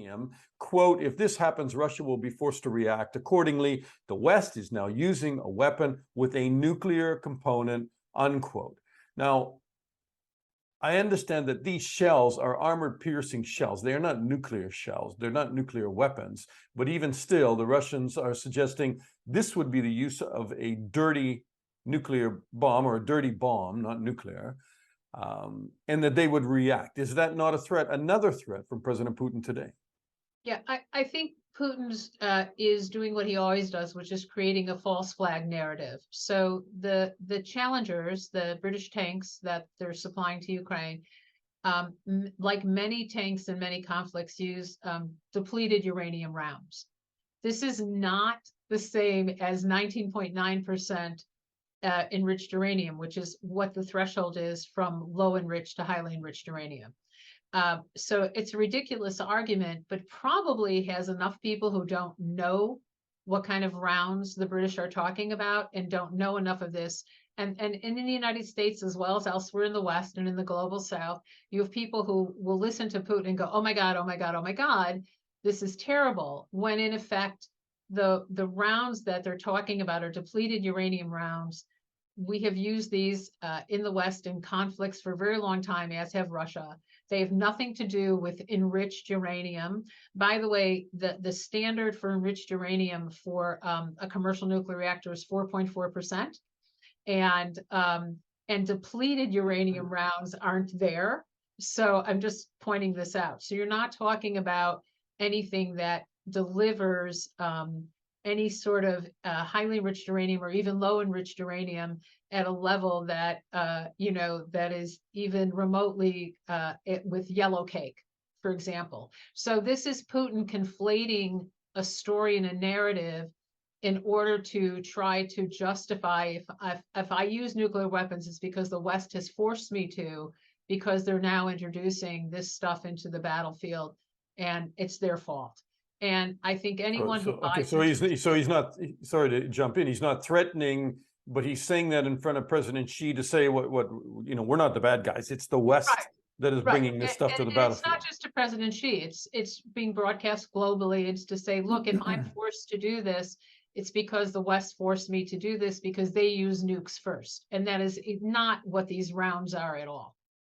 uranium. Quote, if this happens, Russia will be forced to react. Accordingly, the West is now using a weapon with a nuclear component, unquote. Now, I understand that these shells are armor-piercing shells. They are not nuclear shells. They're not nuclear weapons. But even still, the Russians are suggesting this would be the use of a dirty nuclear bomb, or a dirty bomb, not nuclear, and that they would react. Is that not a threat? Another threat from President Putin today? Yeah, I think Putin's is doing what he always does, which is creating a false flag narrative. So the challengers, the British tanks that they're supplying to Ukraine, like many tanks in many conflicts, use depleted uranium rounds. This is not the same as 19.9% enriched uranium, which is what the threshold is from low enriched to highly enriched uranium. So it's a ridiculous argument, but probably has enough people who don't know what kind of rounds the British are talking about and don't know enough of this. And in the United States, as well as elsewhere in the West and in the global South, you have people who will listen to Putin and go, oh my God, oh my God, oh my God, this is terrible. When in effect, the rounds that they're talking about are depleted uranium rounds. We have used these in the West in conflicts for a very long time, as have Russia. They have nothing to do with enriched uranium. By the way, the standard for enriched uranium for a commercial nuclear reactor is 4.4%, and depleted uranium rounds aren't there. So I'm just pointing this out. So you're not talking about anything that delivers any sort of highly enriched uranium or even low enriched uranium at a level that that is even remotely with yellow cake, for example. So this is Putin conflating a story and a narrative in order to try to justify, if I use nuclear weapons, it's because the West has forced me to, because they're now introducing this stuff into the battlefield, and it's their fault. And I think anyone who buys he's not, sorry to jump in, he's not threatening, but he's saying that in front of President Xi to say what we're not the bad guys. It's the West that is bringing this stuff to the battlefield. It's not just to President Xi. It's being broadcast globally. It's to say, look, if I'm forced to do this, it's because the West forced me to do this because they use nukes first. And that is not what these rounds are at all.